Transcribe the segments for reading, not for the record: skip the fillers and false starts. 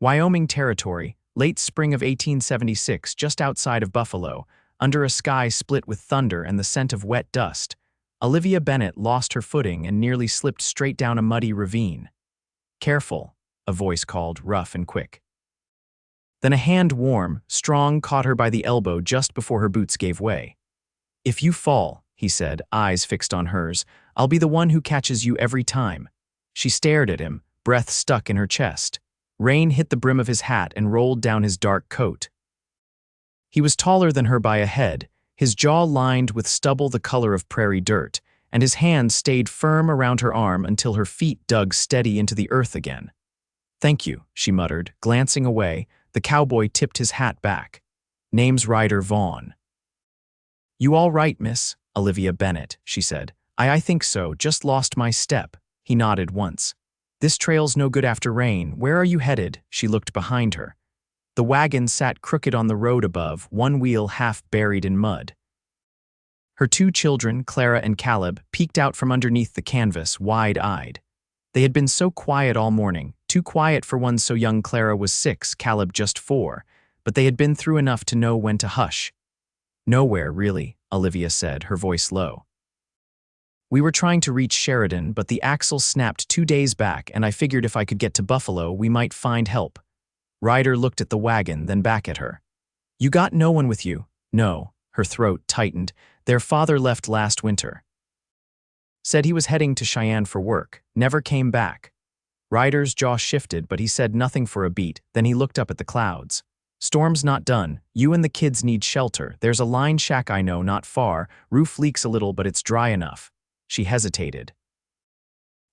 Wyoming Territory, late spring of 1876, just outside of Buffalo, under a sky split with thunder and the scent of wet dust, Olivia Bennett lost her footing and nearly slipped straight down a muddy ravine. "Careful," a voice called, rough and quick. Then a hand warm, strong, caught her by the elbow just before her boots gave way. "If you fall," he said, eyes fixed on hers, "I'll be the one who catches you every time." She stared at him, breath stuck in her chest. Rain hit the brim of his hat and rolled down his dark coat. He was taller than her by a head, his jaw lined with stubble the color of prairie dirt, and his hand stayed firm around her arm until her feet dug steady into the earth again. "Thank you," she muttered, glancing away. The cowboy tipped his hat back. "Name's Ryder Vaughn." "You all right, miss?" "Olivia Bennett," she said. I think so, just lost my step." He nodded once. "This trail's no good after rain. Where are you headed?" She looked behind her. The wagon sat crooked on the road above, one wheel half buried in mud. Her two children, Clara and Caleb, peeked out from underneath the canvas, wide-eyed. They had been so quiet all morning, too quiet for one so young. Clara was 6, Caleb just 4, but they had been through enough to know when to hush. "Nowhere, really," Olivia said, her voice low. "We were trying to reach Sheridan, but the axle snapped 2 days back, and I figured if I could get to Buffalo, we might find help." Ryder looked at the wagon, then back at her. "You got no one with you?" "No." Her throat tightened. "Their father left last winter. Said he was heading to Cheyenne for work. Never came back." Ryder's jaw shifted, but he said nothing for a beat. Then he looked up at the clouds. "Storm's not done. You and the kids need shelter. There's a line shack I know not far. Roof leaks a little, but it's dry enough." She hesitated.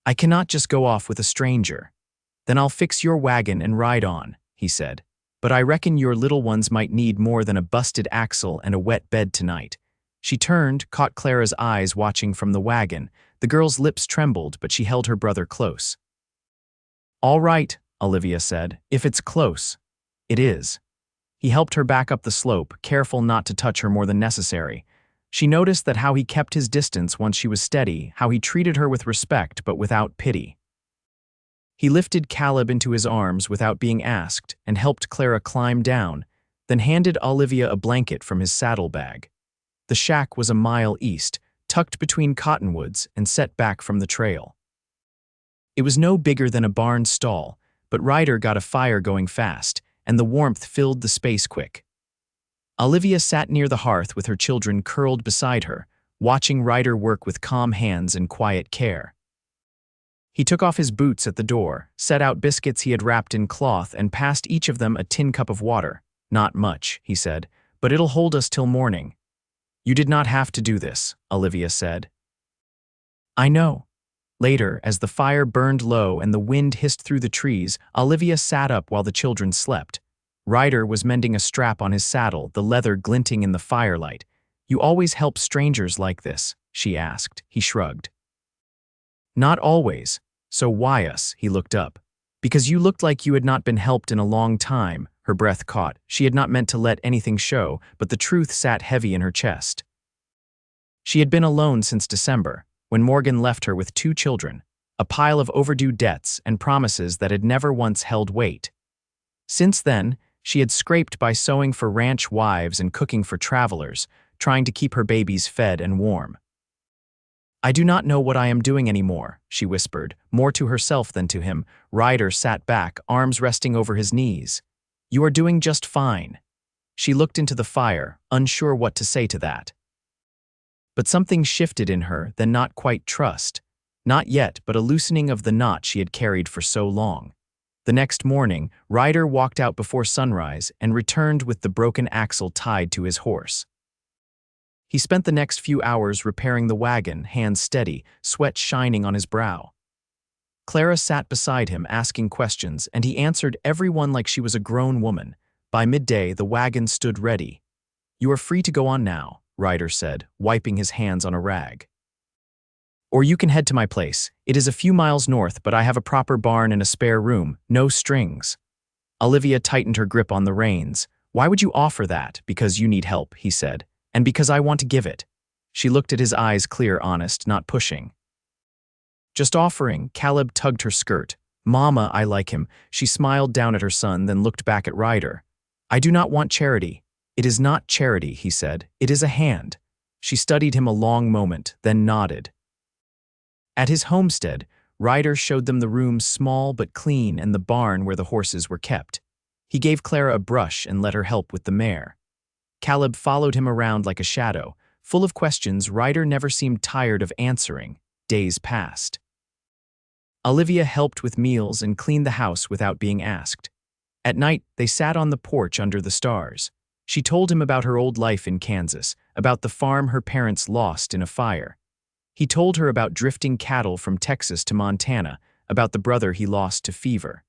"I cannot just go off with a stranger." "Then I'll fix your wagon and ride on," he said. "But I reckon your little ones might need more than a busted axle and a wet bed tonight." She turned, caught Clara's eyes watching from the wagon. The girl's lips trembled, but she held her brother close. "All right," Olivia said, "if it's close." "It is." He helped her back up the slope, careful not to touch her more than necessary. She noticed that how he kept his distance once she was steady, how he treated her with respect but without pity. He lifted Caleb into his arms without being asked and helped Clara climb down, then handed Olivia a blanket from his saddlebag. The shack was a mile east, tucked between cottonwoods and set back from the trail. It was no bigger than a barn stall, but Ryder got a fire going fast, and the warmth filled the space quick. Olivia sat near the hearth with her children curled beside her, watching Ryder work with calm hands and quiet care. He took off his boots at the door, set out biscuits he had wrapped in cloth, and passed each of them a tin cup of water. "Not much," he said, "but it'll hold us till morning." "You did not have to do this," Olivia said. "I know." Later, as the fire burned low and the wind hissed through the trees, Olivia sat up while the children slept. Ryder was mending a strap on his saddle, the leather glinting in the firelight. "You always help strangers like this?" she asked. He shrugged. "Not always. So why us?" He looked up. "Because you looked like you had not been helped in a long time." Her breath caught. She had not meant to let anything show, but the truth sat heavy in her chest. She had been alone since December, when Morgan left her with 2 children, a pile of overdue debts and promises that had never once held weight. Since then, she had scraped by sewing for ranch wives and cooking for travelers, trying to keep her babies fed and warm. "I do not know what I am doing anymore," she whispered, more to herself than to him. Ryder sat back, arms resting over his knees. "You are doing just fine." She looked into the fire, unsure what to say to that. But something shifted in her, then not quite trust. Not yet, but a loosening of the knot she had carried for so long. The next morning, Ryder walked out before sunrise and returned with the broken axle tied to his horse. He spent the next few hours repairing the wagon, hands steady, sweat shining on his brow. Clara sat beside him, asking questions, and he answered every one like she was a grown woman. By midday, the wagon stood ready. "You are free to go on now," Ryder said, wiping his hands on a rag. "Or you can head to my place. It is a few miles north, but I have a proper barn and a spare room, no strings." Olivia tightened her grip on the reins. "Why would you offer that?" "Because you need help," he said, "and because I want to give it." She looked at his eyes, clear, honest, not pushing. "Just offering." Caleb tugged her skirt. Mama, I like him. She smiled down at her son, then looked back at Ryder. I do not want charity. It is not charity, he said. It is a hand. She studied him a long moment, then nodded. At his homestead, Ryder showed them the rooms small but clean and the barn where the horses were kept. He gave Clara a brush and let her help with the mare. Caleb followed him around like a shadow. Full of questions, Ryder never seemed tired of answering. Days passed. Olivia helped with meals and cleaned the house without being asked. At night, they sat on the porch under the stars. She told him about her old life in Kansas, about the farm her parents lost in a fire. He told her about drifting cattle from Texas to Montana, about the brother he lost to fever.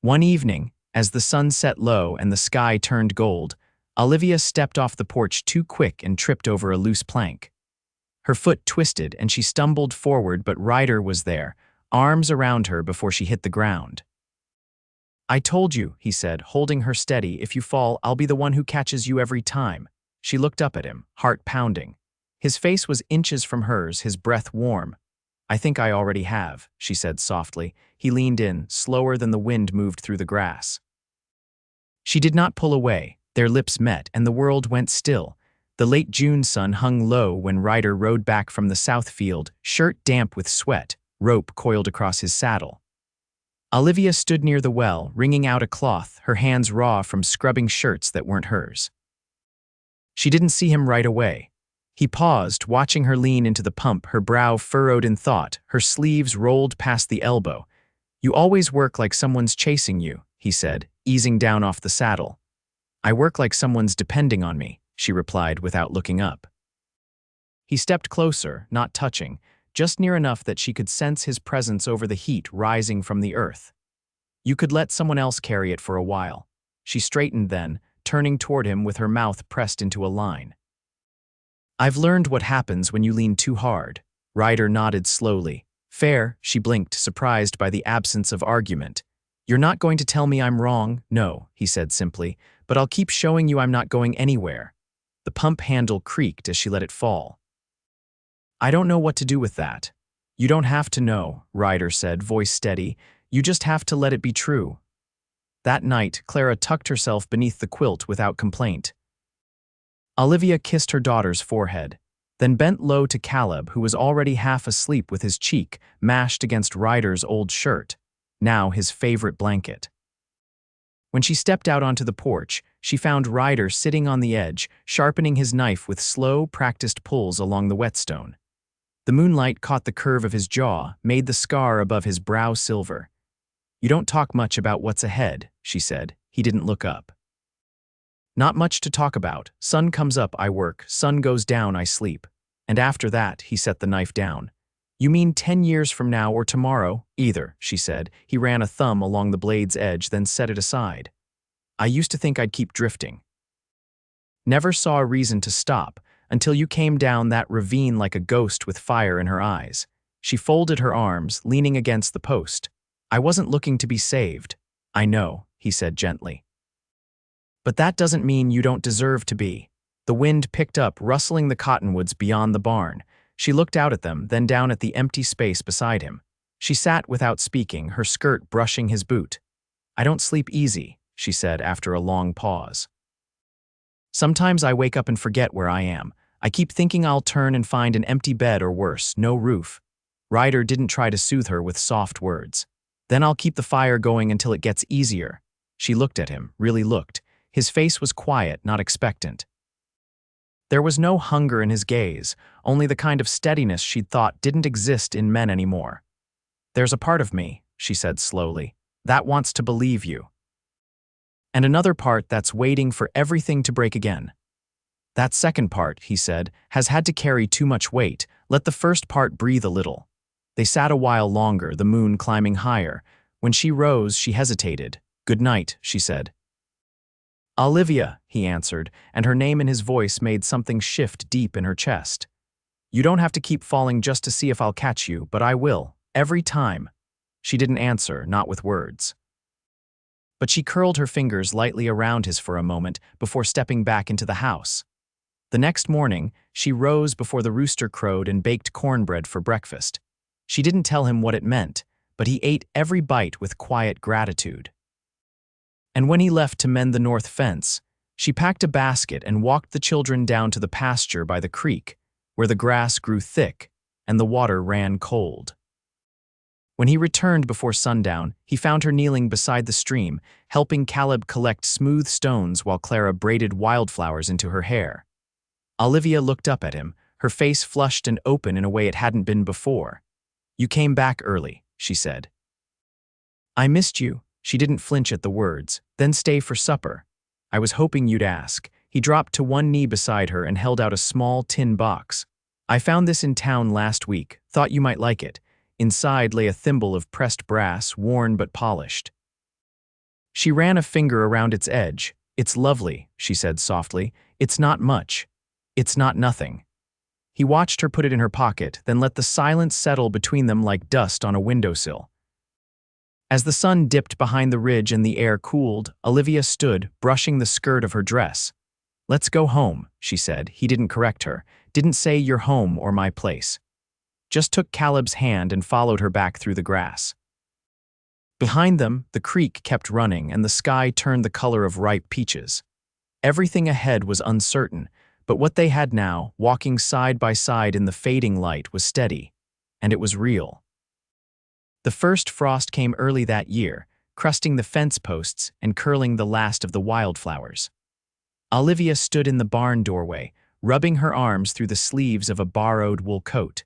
One evening, as the sun set low and the sky turned gold, Olivia stepped off the porch too quick and tripped over a loose plank. Her foot twisted and she stumbled forward, but Ryder was there, arms around her before she hit the ground. I told you, he said, holding her steady, if you fall, I'll be the one who catches you every time. She looked up at him, heart pounding. His face was inches from hers, his breath warm. I think I already have, she said softly. He leaned in, slower than the wind moved through the grass. She did not pull away. Their lips met, and the world went still. The late June sun hung low when Ryder rode back from the south field, shirt damp with sweat, rope coiled across his saddle. Olivia stood near the well, wringing out a cloth, her hands raw from scrubbing shirts that weren't hers. She didn't see him right away. He paused, watching her lean into the pump, her brow furrowed in thought, her sleeves rolled past the elbow. You always work like someone's chasing you, he said, easing down off the saddle. I work like someone's depending on me, she replied without looking up. He stepped closer, not touching, just near enough that she could sense his presence over the heat rising from the earth. You could let someone else carry it for a while. She straightened then, turning toward him with her mouth pressed into a line. I've learned what happens when you lean too hard. Ryder nodded slowly. Fair, she blinked, surprised by the absence of argument. You're not going to tell me I'm wrong? No, he said simply, but I'll keep showing you I'm not going anywhere. The pump handle creaked as she let it fall. I don't know what to do with that. You don't have to know, Ryder said, voice steady. You just have to let it be true. That night, Clara tucked herself beneath the quilt without complaint. Olivia kissed her daughter's forehead, then bent low to Caleb, who was already half asleep with his cheek mashed against Ryder's old shirt, now his favorite blanket. When she stepped out onto the porch, she found Ryder sitting on the edge, sharpening his knife with slow, practiced pulls along the whetstone. The moonlight caught the curve of his jaw, made the scar above his brow silver. You don't talk much about what's ahead, she said. He didn't look up. Not much to talk about. Sun comes up, I work. Sun goes down, I sleep. And after that, he set the knife down. You mean 10 years from now or tomorrow? Either, she said. He ran a thumb along the blade's edge, then set it aside. I used to think I'd keep drifting. Never saw a reason to stop, until you came down that ravine like a ghost with fire in her eyes. She folded her arms, leaning against the post. I wasn't looking to be saved. I know, he said gently. But that doesn't mean you don't deserve to be. The wind picked up, rustling the cottonwoods beyond the barn. She looked out at them, then down at the empty space beside him. She sat without speaking, her skirt brushing his boot. I don't sleep easy, she said after a long pause. Sometimes I wake up and forget where I am. I keep thinking I'll turn and find an empty bed or worse, no roof. Ryder didn't try to soothe her with soft words. Then I'll keep the fire going until it gets easier. She looked at him, really looked. His face was quiet, not expectant. There was no hunger in his gaze, only the kind of steadiness she'd thought didn't exist in men anymore. There's a part of me, she said slowly, that wants to believe you. And another part that's waiting for everything to break again. That second part, he said, has had to carry too much weight. Let the first part breathe a little. They sat a while longer, the moon climbing higher. When she rose, she hesitated. Good night, she said. Olivia, he answered, and her name and his voice made something shift deep in her chest. You don't have to keep falling just to see if I'll catch you, but I will, every time. She didn't answer, not with words. But she curled her fingers lightly around his for a moment before stepping back into the house. The next morning, she rose before the rooster crowed and baked cornbread for breakfast. She didn't tell him what it meant, but he ate every bite with quiet gratitude. And when he left to mend the north fence, she packed a basket and walked the children down to the pasture by the creek, where the grass grew thick and the water ran cold. When he returned before sundown, he found her kneeling beside the stream, helping Caleb collect smooth stones while Clara braided wildflowers into her hair. Olivia looked up at him, her face flushed and open in a way it hadn't been before. "You came back early," she said. "I missed you." She didn't flinch at the words. "Then stay for supper." "I was hoping you'd ask." He dropped to one knee beside her and held out a small tin box. "I found this in town last week. Thought you might like it." Inside lay a thimble of pressed brass, worn but polished. She ran a finger around its edge. "It's lovely," she said softly. "It's not much. It's not nothing." He watched her put it in her pocket, then let the silence settle between them like dust on a windowsill. As the sun dipped behind the ridge and the air cooled, Olivia stood, brushing the skirt of her dress. "Let's go home," she said. He didn't correct her, didn't say "your home" or "my place." Just took Caleb's hand and followed her back through the grass. Behind them, the creek kept running and the sky turned the color of ripe peaches. Everything ahead was uncertain, but what they had now, walking side by side in the fading light, was steady, and it was real. The first frost came early that year, crusting the fence posts and curling the last of the wildflowers. Olivia stood in the barn doorway, rubbing her arms through the sleeves of a borrowed wool coat.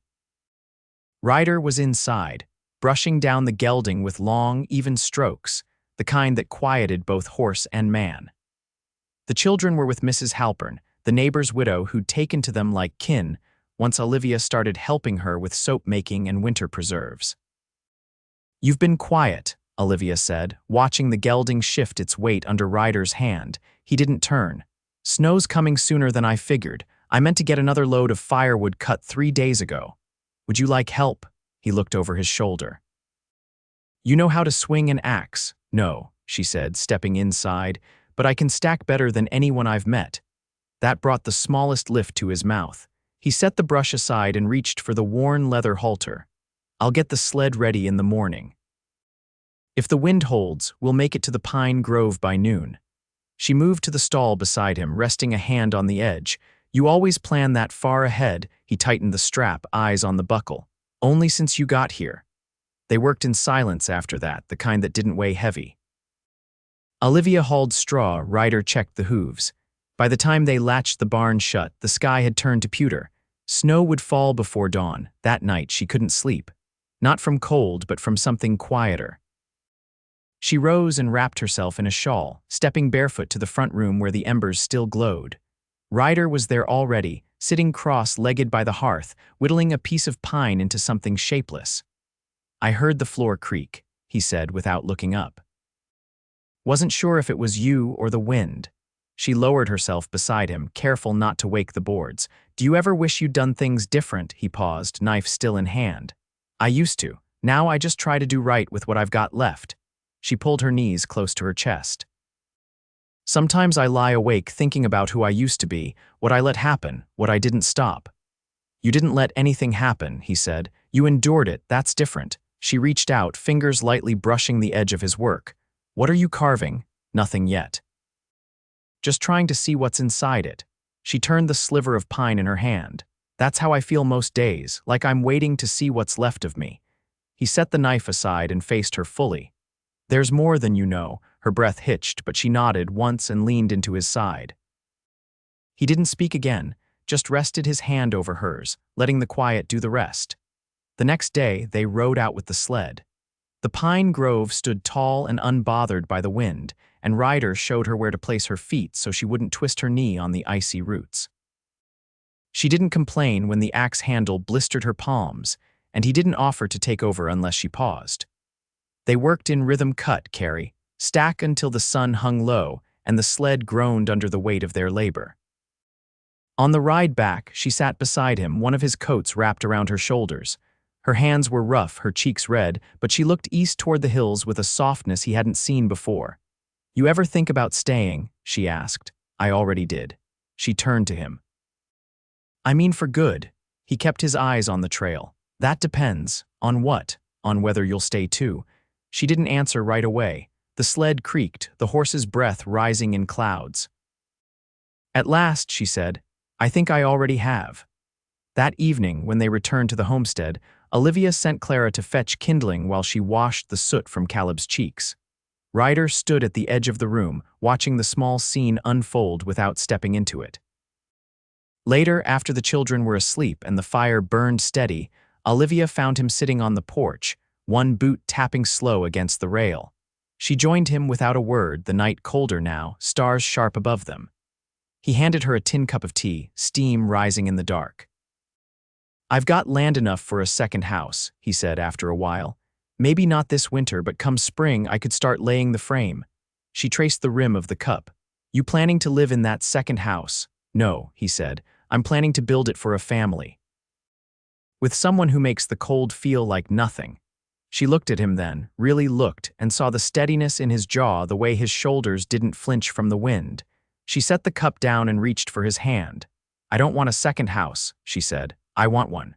Ryder was inside, brushing down the gelding with long, even strokes, the kind that quieted both horse and man. The children were with Mrs. Halpern, the neighbor's widow who'd taken to them like kin once Olivia started helping her with soap-making and winter preserves. "You've been quiet," Olivia said, watching the gelding shift its weight under Ryder's hand. He didn't turn. "Snow's coming sooner than I figured. I meant to get another load of firewood cut 3 days ago. Would you like help?" He looked over his shoulder. "You know how to swing an axe?" "No," she said, stepping inside, "but I can stack better than anyone I've met." That brought the smallest lift to his mouth. He set the brush aside and reached for the worn leather halter. "I'll get the sled ready in the morning. If the wind holds, we'll make it to the pine grove by noon." She moved to the stall beside him, resting a hand on the edge. "You always plan that far ahead." He tightened the strap, eyes on the buckle. "Only since you got here." They worked in silence after that, the kind that didn't weigh heavy. Olivia hauled straw, Ryder checked the hooves. By the time they latched the barn shut, the sky had turned to pewter. Snow would fall before dawn. That night she couldn't sleep. Not from cold, but from something quieter. She rose and wrapped herself in a shawl, stepping barefoot to the front room where the embers still glowed. Ryder was there already, sitting cross-legged by the hearth, whittling a piece of pine into something shapeless. "I heard the floor creak," he said without looking up. "Wasn't sure if it was you or the wind." She lowered herself beside him, careful not to wake the boards. "Do you ever wish you'd done things different?" He paused, knife still in hand. "I used to. Now I just try to do right with what I've got left." She pulled her knees close to her chest. "Sometimes I lie awake thinking about who I used to be, what I let happen, what I didn't stop." "You didn't let anything happen," he said. "You endured it, that's different." She reached out, fingers lightly brushing the edge of his work. "What are you carving?" "Nothing yet. Just trying to see what's inside it." She turned the sliver of pine in her hand. "That's how I feel most days, like I'm waiting to see what's left of me." He set the knife aside and faced her fully. "There's more than you know." Her breath hitched, but she nodded once and leaned into his side. He didn't speak again, just rested his hand over hers, letting the quiet do the rest. The next day, they rode out with the sled. The pine grove stood tall and unbothered by the wind, and Ryder showed her where to place her feet so she wouldn't twist her knee on the icy roots. She didn't complain when the axe handle blistered her palms, and he didn't offer to take over unless she paused. They worked in rhythm. "Cut, Carrie. Stack until the sun hung low and the sled groaned under the weight of their labor." On the ride back, she sat beside him, one of his coats wrapped around her shoulders. Her hands were rough, her cheeks red, but she looked east toward the hills with a softness he hadn't seen before. "You ever think about staying?" she asked. "I already did." She turned to him. "I mean for good." He kept his eyes on the trail. "That depends. On what?" on whether you'll stay too. She didn't answer right away. The sled creaked, the horse's breath rising in clouds. At last, she said, I think I already have. That evening, when they returned to the homestead, Olivia sent Clara to fetch kindling while she washed the soot from Caleb's cheeks. Ryder stood at the edge of the room, watching the small scene unfold without stepping into it. Later, after the children were asleep and the fire burned steady, Olivia found him sitting on the porch, one boot tapping slow against the rail. She joined him without a word, the night colder now, stars sharp above them. He handed her a tin cup of tea, steam rising in the dark. I've got land enough for a second house, he said after a while. Maybe not this winter, but come spring I could start laying the frame. She traced the rim of the cup. You planning to live in that second house? No, he said. I'm planning to build it for a family. With someone who makes the cold feel like nothing. She looked at him then, really looked, and saw the steadiness in his jaw, the way his shoulders didn't flinch from the wind. She set the cup down and reached for his hand. I don't want a second house, she said. I want one.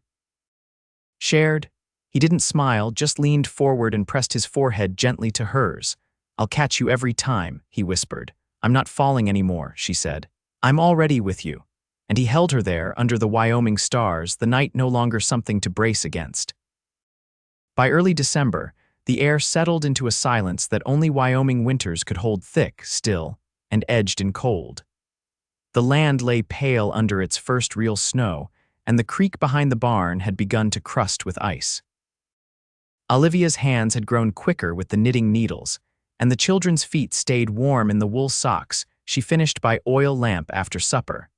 Shared? He didn't smile, just leaned forward and pressed his forehead gently to hers. I'll catch you every time, he whispered. I'm not falling anymore, she said. I'm already with you. And he held her there, under the Wyoming stars, the night no longer something to brace against. By early December, the air settled into a silence that only Wyoming winters could hold, thick, still, and edged in cold. The land lay pale under its first real snow, and the creek behind the barn had begun to crust with ice. Olivia's hands had grown quicker with the knitting needles, and the children's feet stayed warm in the wool socks she finished by oil lamp after supper.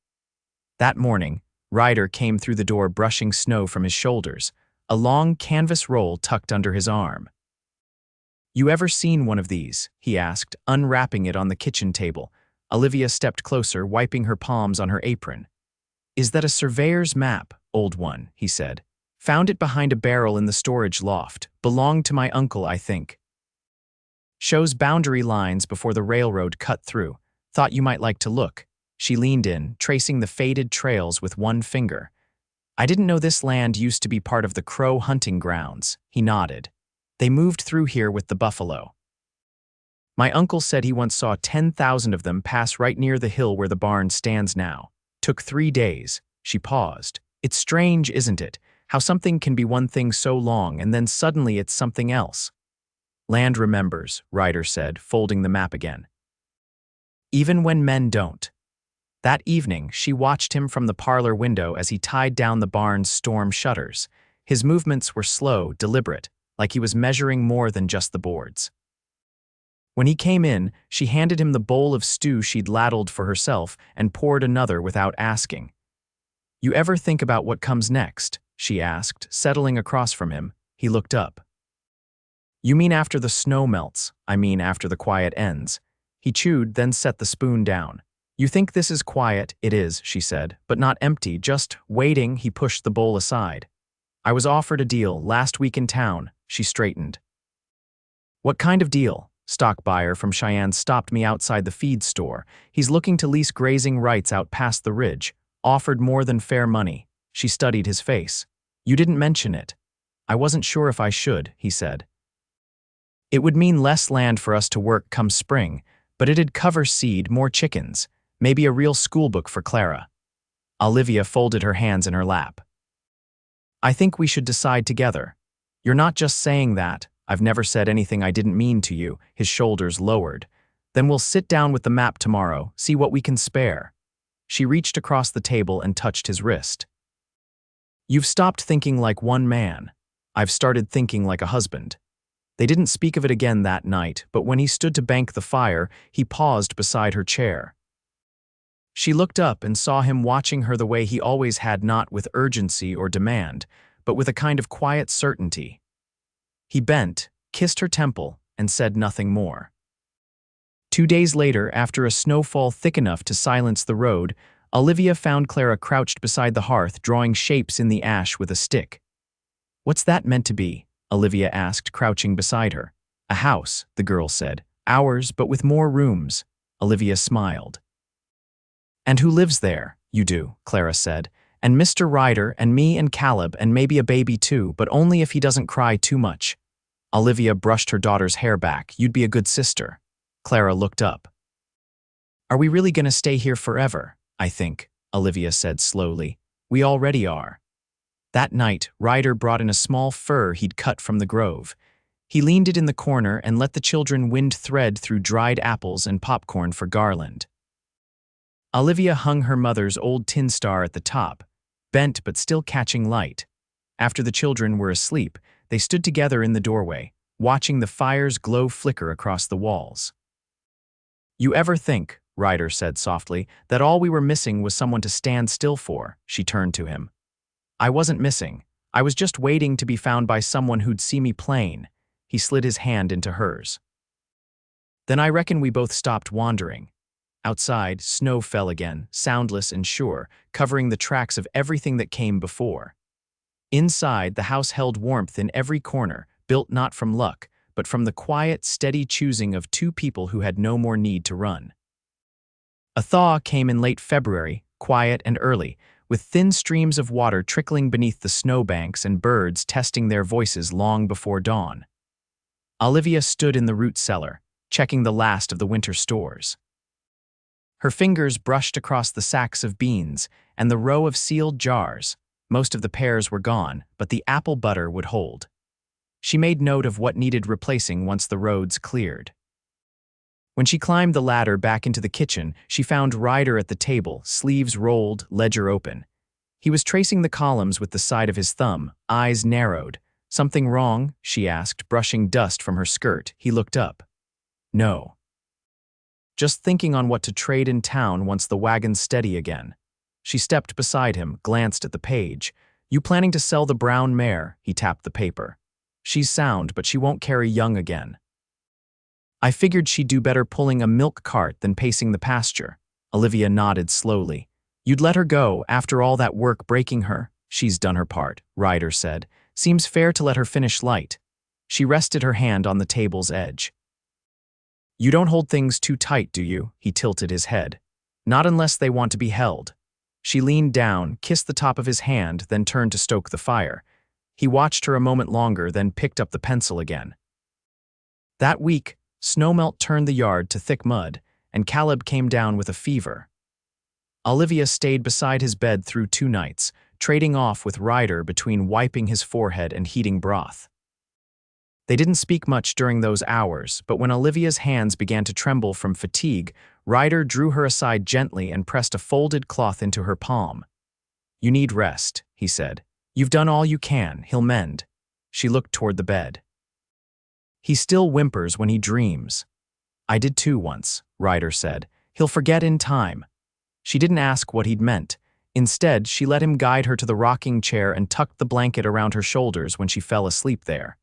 That morning, Ryder came through the door brushing snow from his shoulders, a long canvas roll tucked under his arm. You ever seen one of these? He asked, unwrapping it on the kitchen table. Olivia stepped closer, wiping her palms on her apron. Is that a surveyor's map, old one? He said. Found it behind a barrel in the storage loft. Belonged to my uncle, I think. Shows boundary lines before the railroad cut through. Thought you might like to look. She leaned in, tracing the faded trails with one finger. I didn't know this land used to be part of the Crow hunting grounds. He nodded. They moved through here with the buffalo. My uncle said he once saw 10,000 of them pass right near the hill where the barn stands now. Took 3 days. She paused. It's strange, isn't it? How something can be one thing so long and then suddenly it's something else. Land remembers, Ryder said, folding the map again. Even when men don't. That evening, she watched him from the parlor window as he tied down the barn's storm shutters. His movements were slow, deliberate, like he was measuring more than just the boards. When he came in, she handed him the bowl of stew she'd ladled for herself and poured another without asking. You ever think about what comes next? She asked, settling across from him. He looked up. You mean after the snow melts? I mean after the quiet ends. He chewed, then set the spoon down. You think this is quiet? It is, she said, but not empty, just waiting. He pushed the bowl aside. I was offered a deal last week in town. She straightened. What kind of deal? Stock buyer from Cheyenne stopped me outside the feed store. He's looking to lease grazing rights out past the ridge. Offered more than fair money. She studied his face. You didn't mention it. I wasn't sure if I should, he said. It would mean less land for us to work come spring, but it'd cover seed, more chickens. Maybe a real schoolbook for Clara. Olivia folded her hands in her lap. I think we should decide together. You're not just saying that. I've never said anything I didn't mean to you. His shoulders lowered. Then we'll sit down with the map tomorrow, see what we can spare. She reached across the table and touched his wrist. You've stopped thinking like one man. I've started thinking like a husband. They didn't speak of it again that night, but when he stood to bank the fire, he paused beside her chair. She looked up and saw him watching her the way he always had, not with urgency or demand, but with a kind of quiet certainty. He bent, kissed her temple, and said nothing more. 2 days later, after a snowfall thick enough to silence the road, Olivia found Clara crouched beside the hearth, drawing shapes in the ash with a stick. What's that meant to be? Olivia asked, crouching beside her. A house, the girl said. Ours, but with more rooms. Olivia smiled. And who lives there? You do, Clara said, And Mr. Ryder and me and Caleb and maybe a baby too, but only if he doesn't cry too much. Olivia brushed her daughter's hair back. You'd be a good sister. Clara looked up. Are we really going to stay here forever? I think, Olivia said slowly. We already are. That night, Ryder brought in a small fir he'd cut from the grove. He leaned it in the corner and let the children wind thread through dried apples and popcorn for garland. Olivia hung her mother's old tin star at the top, bent but still catching light. After the children were asleep, they stood together in the doorway, watching the fire's glow flicker across the walls. You ever think, Ryder said softly, that all we were missing was someone to stand still for? She turned to him. I wasn't missing. I was just waiting to be found by someone who'd see me plain. He slid his hand into hers. Then I reckon we both stopped wandering. Outside, snow fell again, soundless and sure, covering the tracks of everything that came before. Inside, the house held warmth in every corner, built not from luck, but from the quiet, steady choosing of two people who had no more need to run. A thaw came in late February, quiet and early, with thin streams of water trickling beneath the snowbanks and birds testing their voices long before dawn. Olivia stood in the root cellar, checking the last of the winter stores. Her fingers brushed across the sacks of beans and the row of sealed jars. Most of the pears were gone, but the apple butter would hold. She made note of what needed replacing once the roads cleared. When she climbed the ladder back into the kitchen, she found Ryder at the table, sleeves rolled, ledger open. He was tracing the columns with the side of his thumb, eyes narrowed. Something wrong? She asked, brushing dust from her skirt. He looked up. No. Just thinking on what to trade in town once the wagon's steady again. She stepped beside him, glanced at the page. You planning to sell the brown mare? He tapped the paper. She's sound, but she won't carry young again. I figured she'd do better pulling a milk cart than pacing the pasture. Olivia nodded slowly. You'd let her go after all that work breaking her? She's done her part, Ryder said. Seems fair to let her finish light. She rested her hand on the table's edge. You don't hold things too tight, do you? He tilted his head. Not unless they want to be held. She leaned down, kissed the top of his hand, then turned to stoke the fire. He watched her a moment longer, then picked up the pencil again. That week, snowmelt turned the yard to thick mud, and Caleb came down with a fever. Olivia stayed beside his bed through 2 nights, trading off with Ryder between wiping his forehead and heating broth. They didn't speak much during those hours, but when Olivia's hands began to tremble from fatigue, Ryder drew her aside gently and pressed a folded cloth into her palm. You need rest, he said. You've done all you can, he'll mend. She looked toward the bed. He still whimpers when he dreams. I did too once, Ryder said. He'll forget in time. She didn't ask what he'd meant. Instead, she let him guide her to the rocking chair and tucked the blanket around her shoulders when she fell asleep there.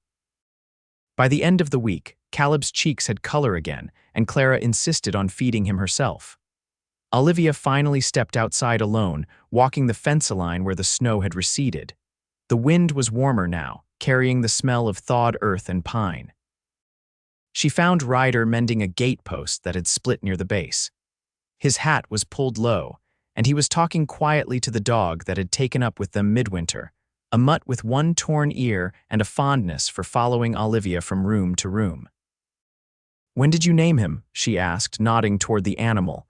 By the end of the week, Caleb's cheeks had color again, and Clara insisted on feeding him herself. Olivia finally stepped outside alone, walking the fence line where the snow had receded. The wind was warmer now, carrying the smell of thawed earth and pine. She found Ryder mending a gate post that had split near the base. His hat was pulled low, and he was talking quietly to the dog that had taken up with them midwinter, a mutt with one torn ear and a fondness for following Olivia from room to room. When did you name him? She asked, nodding toward the animal.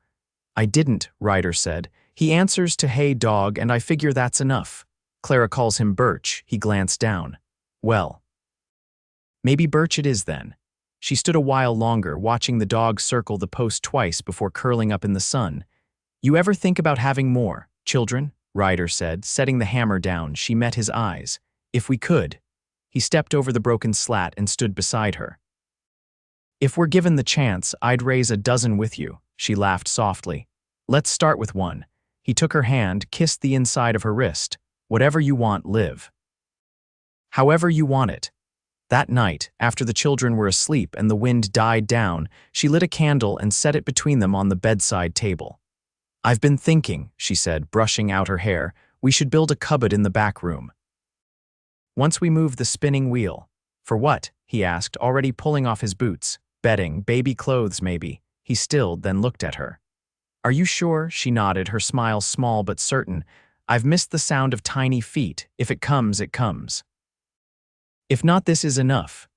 I didn't, Ryder said. He answers to hey dog, and I figure that's enough. Clara calls him Birch. He glanced down. Well, maybe Birch it is then. She stood a while longer, watching the dog circle the post twice before curling up in the sun. You ever think about having more children? Ryder said, setting the hammer down. She met his eyes. If we could. He stepped over the broken slat and stood beside her. If we're given the chance, I'd raise a dozen with you. She laughed softly. Let's start with one. He took her hand, kissed the inside of her wrist. Whatever you want, live. However you want it. That night, after the children were asleep and the wind died down, she lit a candle and set it between them on the bedside table. I've been thinking, she said, brushing out her hair, we should build a cupboard in the back room. Once we move the spinning wheel. For what? He asked, already pulling off his boots. Bedding, baby clothes maybe. He stilled, then looked at her. Are you sure? She nodded, her smile small but certain. I've missed the sound of tiny feet. If it comes, it comes. If not, this is enough.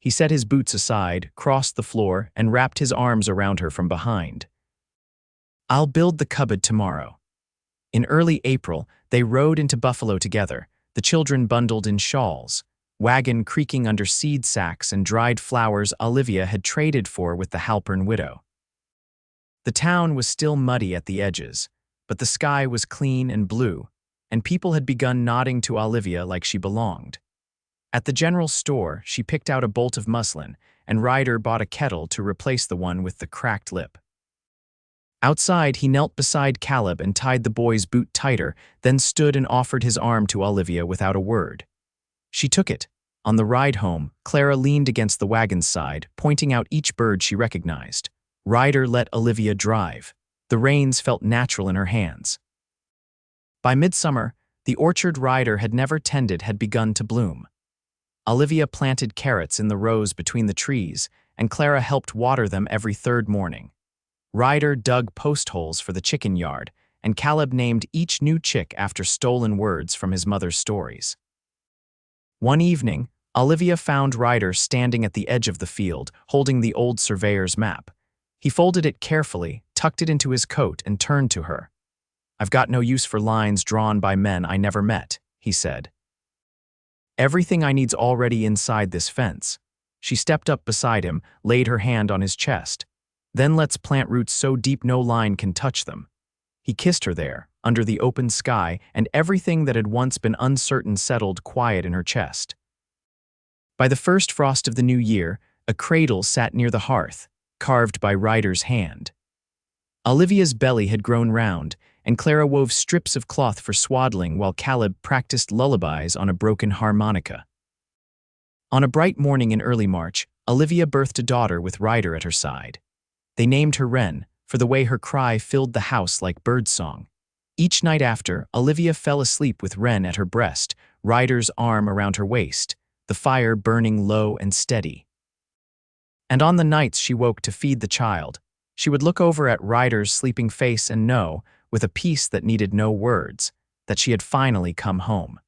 He set his boots aside, crossed the floor, and wrapped his arms around her from behind. I'll build the cupboard tomorrow. In early April, they rode into Buffalo together, the children bundled in shawls, wagon creaking under seed sacks and dried flowers Olivia had traded for with the Halpern widow. The town was still muddy at the edges, but the sky was clean and blue, and people had begun nodding to Olivia like she belonged. At the general store, she picked out a bolt of muslin, and Ryder bought a kettle to replace the one with the cracked lip. Outside, he knelt beside Caleb and tied the boy's boot tighter, then stood and offered his arm to Olivia without a word. She took it. On the ride home, Clara leaned against the wagon's side, pointing out each bird she recognized. Ryder let Olivia drive. The reins felt natural in her hands. By midsummer, the orchard Ryder had never tended had begun to bloom. Olivia planted carrots in the rows between the trees, and Clara helped water them every third morning. Ryder dug post holes for the chicken yard, and Caleb named each new chick after stolen words from his mother's stories. One evening, Olivia found Ryder standing at the edge of the field, holding the old surveyor's map. He folded it carefully, tucked it into his coat, and turned to her. "I've got no use for lines drawn by men I never met," he said. "Everything I need's already inside this fence." She stepped up beside him, laid her hand on his chest. "Then let's plant roots so deep no line can touch them." He kissed her there, under the open sky, and everything that had once been uncertain settled quiet in her chest. By the first frost of the new year, a cradle sat near the hearth, carved by Ryder's hand. Olivia's belly had grown round, and Clara wove strips of cloth for swaddling while Caleb practiced lullabies on a broken harmonica. On a bright morning in early March, Olivia birthed a daughter with Ryder at her side. They named her Wren, for the way her cry filled the house like birdsong. Each night after, Olivia fell asleep with Wren at her breast, Ryder's arm around her waist, the fire burning low and steady. And on the nights she woke to feed the child, she would look over at Ryder's sleeping face and know, with a peace that needed no words, that she had finally come home.